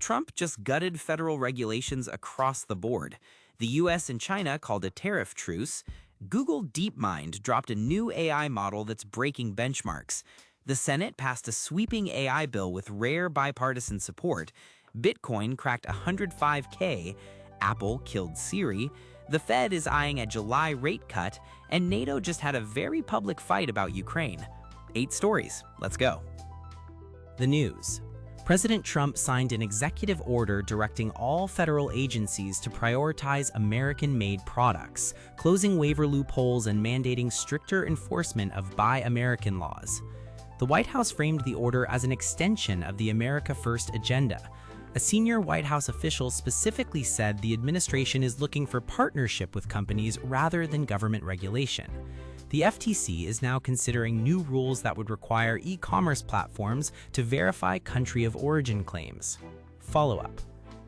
Trump just gutted federal regulations across the board. The US and China called a tariff truce. Google DeepMind dropped a new AI model that's breaking benchmarks. The Senate passed a sweeping AI bill with rare bipartisan support. Bitcoin cracked 105K. Apple killed Siri. The Fed is eyeing a July rate cut. And NATO just had a very public fight about Ukraine. 8 stories. Let's go. The news. President Trump signed an executive order directing all federal agencies to prioritize American-made products, closing waiver loopholes and mandating stricter enforcement of Buy American laws. The White House framed the order as an extension of the America First agenda. A senior White House official specifically said the administration is looking for partnership with companies rather than government regulation. The FTC is now considering new rules that would require e-commerce platforms to verify country of origin claims. Follow-up.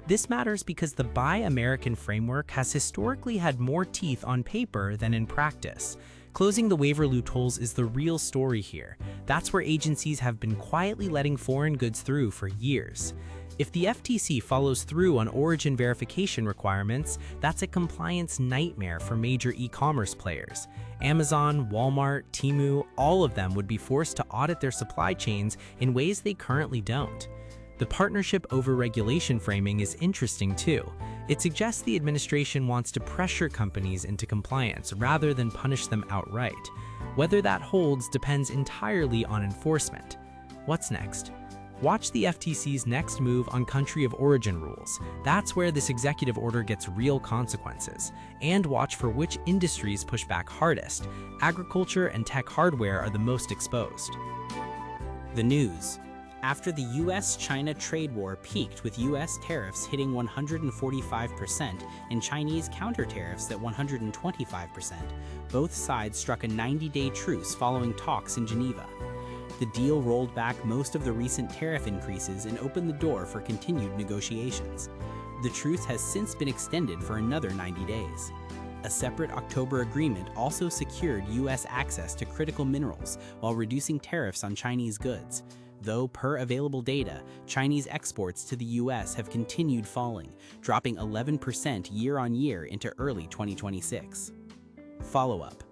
This matters because the Buy American framework has historically had more teeth on paper than in practice. Closing the waiver loopholes is the real story here. That's where agencies have been quietly letting foreign goods through for years. If the FTC follows through on origin verification requirements, that's a compliance nightmare for major e-commerce players. Amazon, Walmart, Temu, all of them would be forced to audit their supply chains in ways they currently don't. The partnership over regulation framing is interesting too. It suggests the administration wants to pressure companies into compliance rather than punish them outright. Whether that holds depends entirely on enforcement. What's next? Watch the FTC's next move on country of origin rules. That's where this executive order gets real consequences. And watch for which industries push back hardest. Agriculture and tech hardware are the most exposed. The news. After the US-China trade war peaked with US tariffs hitting 145% and Chinese counter-tariffs at 125%, both sides struck a 90-day truce following talks in Geneva. The deal rolled back most of the recent tariff increases and opened the door for continued negotiations. The truce has since been extended for another 90 days. A separate October agreement also secured US access to critical minerals while reducing tariffs on Chinese goods. Though, per available data, Chinese exports to the US have continued falling, dropping 11% year-on-year into early 2026. Follow-up.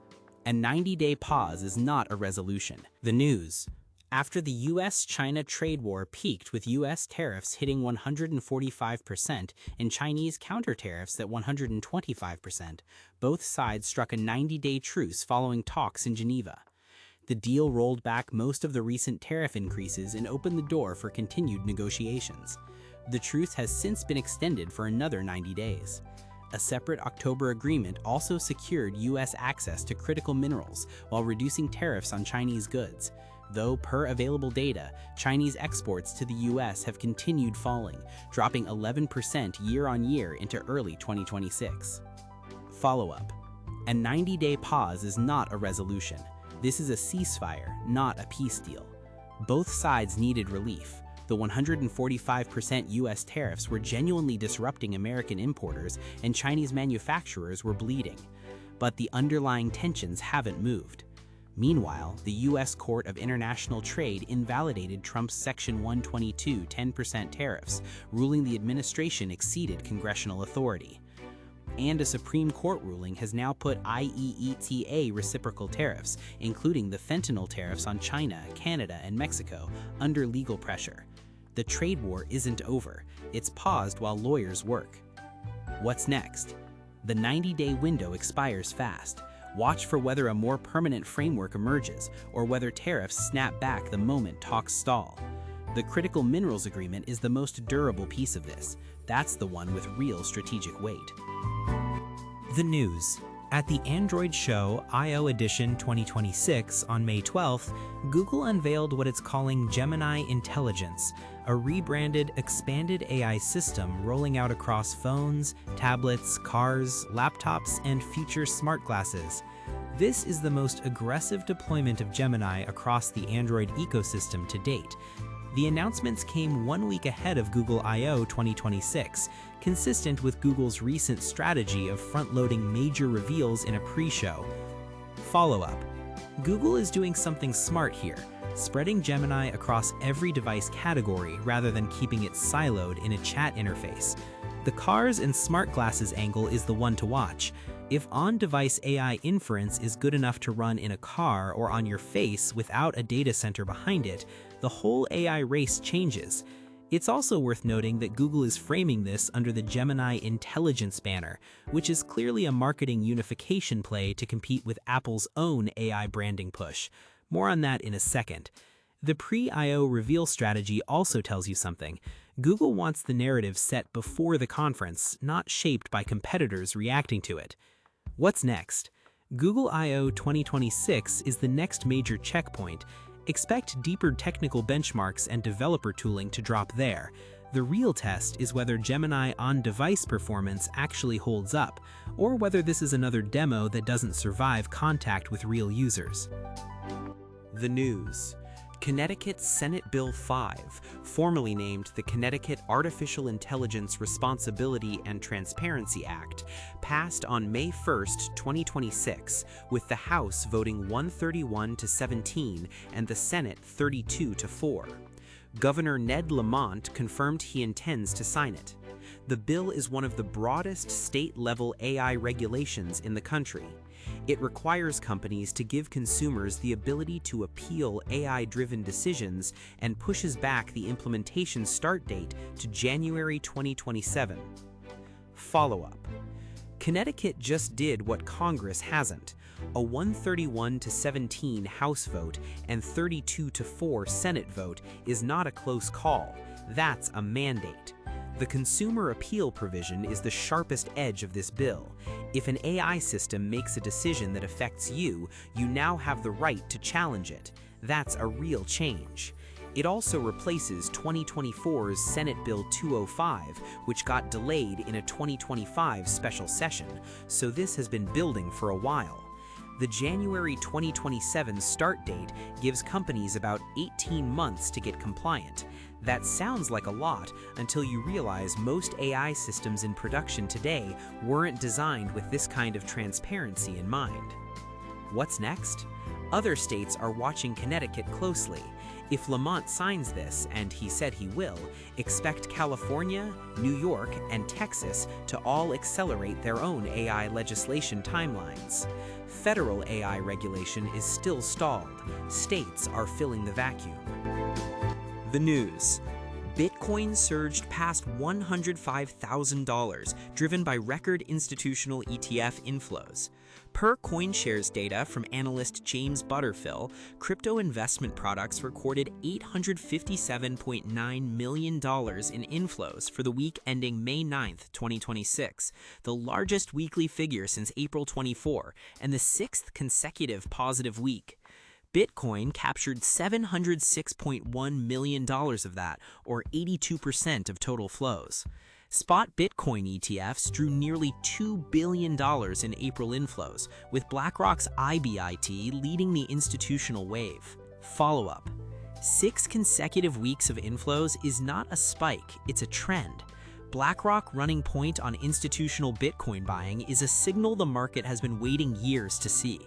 A 90-day pause is not a resolution. The news. After the US-China trade war peaked with US tariffs hitting 145% and Chinese counter-tariffs at 125%, both sides struck a 90-day truce following talks in Geneva. The deal rolled back most of the recent tariff increases and opened the door for continued negotiations. The truce has since been extended for another 90 days. A separate October agreement also secured US access to critical minerals while reducing tariffs on Chinese goods. Though, per available data, Chinese exports to the US have continued falling, dropping 11% year-on-year into early 2026. Follow-up. A 90-day pause is not a resolution. This is a ceasefire, not a peace deal. Both sides needed relief. The 145% US tariffs were genuinely disrupting American importers and Chinese manufacturers were bleeding. But the underlying tensions haven't moved. Meanwhile, the US Court of International Trade invalidated Trump's Section 122 10% tariffs, ruling the administration exceeded congressional authority. And a Supreme Court ruling has now put IEETA reciprocal tariffs, including the fentanyl tariffs on China, Canada, and Mexico, under legal pressure. The trade war isn't over. It's paused while lawyers work. What's next? The 90-day window expires fast. Watch for whether a more permanent framework emerges or whether tariffs snap back the moment talks stall. The Critical Minerals Agreement is the most durable piece of this. That's the one with real strategic weight. The news. At the Android show I/O Edition 2026 on May 12th, Google unveiled what it's calling Gemini Intelligence, a rebranded, expanded AI system rolling out across phones, tablets, cars, laptops, and future smart glasses. This is the most aggressive deployment of Gemini across the Android ecosystem to date. The announcements came 1 week ahead of Google I/O 2026, consistent with Google's recent strategy of front-loading major reveals in a pre-show. Follow-up. Google is doing something smart here. spreading Gemini across every device category rather than keeping it siloed in a chat interface. The cars and smart glasses angle is the one to watch. If on-device AI inference is good enough to run in a car or on your face without a data center behind it, the whole AI race changes. It's also worth noting that Google is framing this under the Gemini intelligence banner, which is clearly a marketing unification play to compete with Apple's own AI branding push. More on that in a second. The pre-I.O. reveal strategy also tells you something. Google wants the narrative set before the conference, not shaped by competitors reacting to it. What's next? Google I.O. 2026 is the next major checkpoint. Expect deeper technical benchmarks and developer tooling to drop there. The real test is whether Gemini on-device performance actually holds up, or whether this is another demo that doesn't survive contact with real users. The news. Connecticut Senate Bill 5, formerly named the Connecticut Artificial Intelligence Responsibility and Transparency Act, passed on May 1, 2026, with the House voting 131-17 and the Senate 32-4. Governor Ned Lamont confirmed he intends to sign it. The bill is one of the broadest state-level AI regulations in the country. It requires companies to give consumers the ability to appeal AI-driven decisions and pushes back the implementation start date to January 2027. Follow-up. Connecticut just did what Congress hasn't. A 131-17 House vote and 32-4 Senate vote is not a close call. That's a mandate. The consumer appeal provision is the sharpest edge of this bill. If an AI system makes a decision that affects you, you now have the right to challenge it. That's a real change. It also replaces 2024's Senate Bill 205, which got delayed in a 2025 special session, so this has been building for a while. The January 2027 start date gives companies about 18 months to get compliant. That sounds like a lot until you realize most AI systems in production today weren't designed with this kind of transparency in mind. What's next? Other states are watching Connecticut closely. If Lamont signs this, and he said he will, expect California, New York, and Texas to all accelerate their own AI legislation timelines. Federal AI regulation is still stalled. States are filling the vacuum. The news. Bitcoin surged past $105,000, driven by record institutional ETF inflows. Per CoinShares data from analyst James Butterfill, crypto investment products recorded $857.9 million in inflows for the week ending May 9, 2026, the largest weekly figure since April 24, and the sixth consecutive positive week. Bitcoin captured $706.1 million of that, or 82% of total flows. Spot Bitcoin ETFs drew nearly $2 billion in April inflows, with BlackRock's IBIT leading the institutional wave. Follow-up. 6 consecutive weeks of inflows is not a spike, it's a trend. BlackRock running point on institutional Bitcoin buying is a signal the market has been waiting years to see.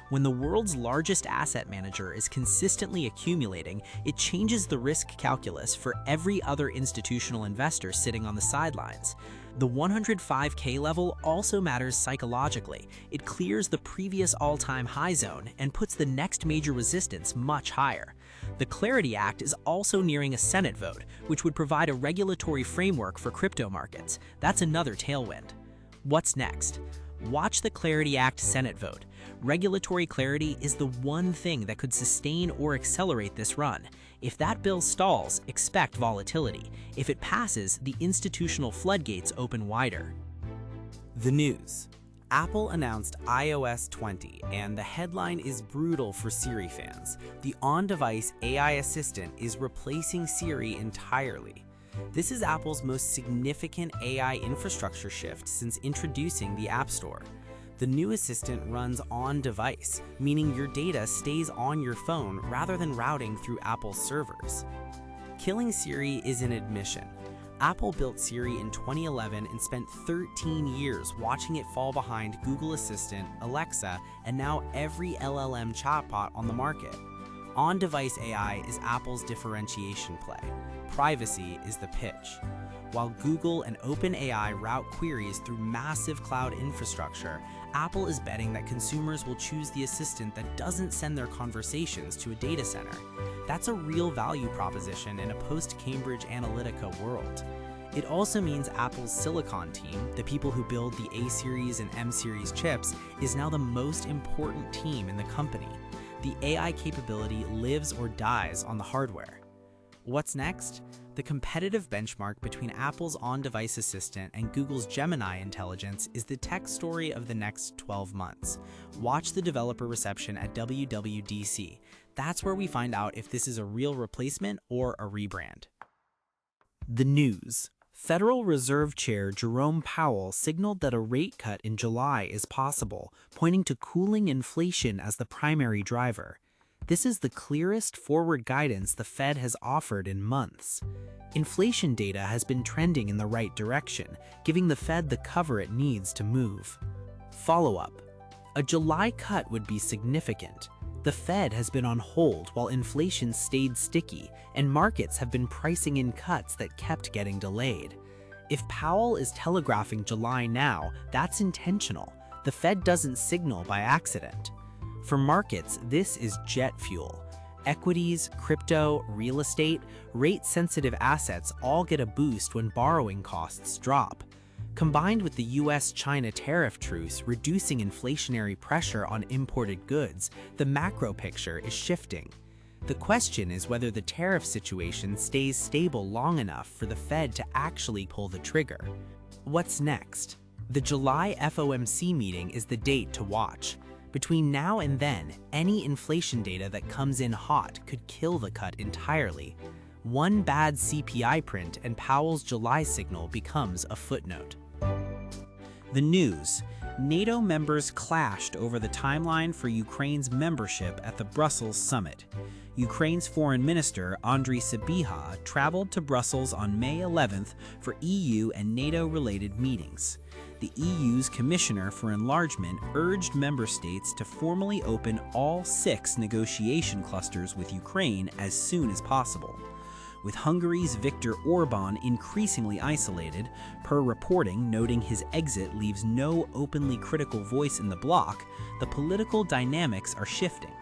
When the world's largest asset manager is consistently accumulating, it changes the risk calculus for every other institutional investor sitting on the sidelines. The 105K level also matters psychologically. It clears the previous all-time high zone and puts the next major resistance much higher. The Clarity Act is also nearing a Senate vote, which would provide a regulatory framework for crypto markets. That's another tailwind. What's next? Watch the Clarity Act Senate vote. Regulatory clarity is the one thing that could sustain or accelerate this run. If that bill stalls, expect volatility. If it passes, the institutional floodgates open wider. The news. Apple announced iOS 20, and the headline is brutal for Siri fans. The on-device AI assistant is replacing Siri entirely. This is Apple's most significant AI infrastructure shift since introducing the App Store. The new assistant runs on-device, meaning your data stays on your phone rather than routing through Apple's servers. Killing Siri is an admission. Apple built Siri in 2011 and spent 13 years watching it fall behind Google Assistant, Alexa, and now every LLM chatbot on the market. On-device AI is Apple's differentiation play. Privacy is the pitch. While Google and OpenAI route queries through massive cloud infrastructure, Apple is betting that consumers will choose the assistant that doesn't send their conversations to a data center. That's a real value proposition in a post-Cambridge Analytica world. It also means Apple's Silicon team, the people who build the A-series and M-series chips, is now the most important team in the company. The AI capability lives or dies on the hardware. What's next? The competitive benchmark between Apple's on-device assistant and Google's Gemini intelligence is the tech story of the next 12 months. Watch the developer reception at WWDC. That's where we find out if this is a real replacement or a rebrand. The news. Federal Reserve Chair Jerome Powell signaled that a rate cut in July is possible, pointing to cooling inflation as the primary driver. This is the clearest forward guidance the Fed has offered in months. Inflation data has been trending in the right direction, giving the Fed the cover it needs to move. Follow-up. A July cut would be significant. The Fed has been on hold while inflation stayed sticky, and markets have been pricing in cuts that kept getting delayed. If Powell is telegraphing July now, that's intentional. The Fed doesn't signal by accident. For markets, this is jet fuel. Equities, crypto, real estate, rate-sensitive assets all get a boost when borrowing costs drop. Combined with the US-China tariff truce reducing inflationary pressure on imported goods, the macro picture is shifting. The question is whether the tariff situation stays stable long enough for the Fed to actually pull the trigger. What's next? The July FOMC meeting is the date to watch. Between now and then, any inflation data that comes in hot could kill the cut entirely. One bad CPI print and Powell's July signal becomes a footnote. The news. NATO members clashed over the timeline for Ukraine's membership at the Brussels summit. Ukraine's foreign minister, Andriy Sybiha, traveled to Brussels on May 11th for EU and NATO-related meetings. The EU's Commissioner for Enlargement urged member states to formally open all 6 negotiation clusters with Ukraine as soon as possible. With Hungary's Viktor Orban increasingly isolated, per reporting noting his exit leaves no openly critical voice in the bloc, the political dynamics are shifting.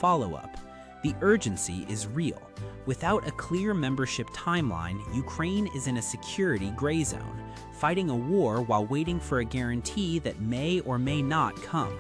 Follow-up. The urgency is real. Without a clear membership timeline, Ukraine is in a security gray zone, fighting a war while waiting for a guarantee that may or may not come.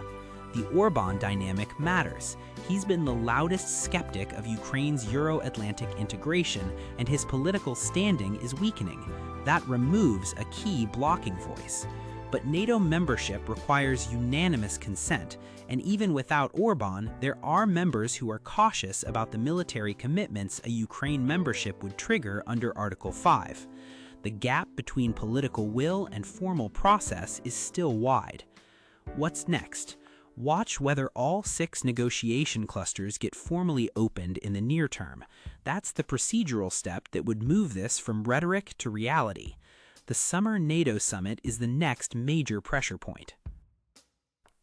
The Orban dynamic matters. He's been the loudest skeptic of Ukraine's Euro-Atlantic integration, and his political standing is weakening. That removes a key blocking voice. But NATO membership requires unanimous consent, and even without Orban, there are members who are cautious about the military commitments a Ukraine membership would trigger under Article 5. The gap between political will and formal process is still wide. What's next? Watch whether all 6 negotiation clusters get formally opened in the near term. That's the procedural step that would move this from rhetoric to reality. The summer NATO summit is the next major pressure point.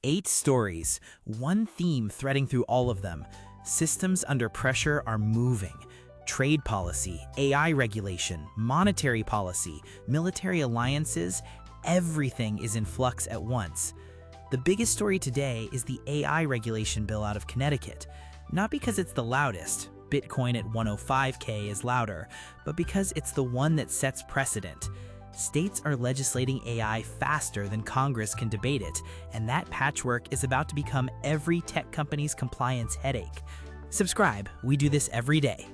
8 stories, one theme threading through all of them. Systems under pressure are moving. Trade policy, AI regulation, monetary policy, military alliances, everything is in flux at once. The biggest story today is the AI regulation bill out of Connecticut. Not because it's the loudest, Bitcoin at 105K is louder, but because it's the one that sets precedent. States are legislating AI faster than Congress can debate it, and that patchwork is about to become every tech company's compliance headache. Subscribe, we do this every day.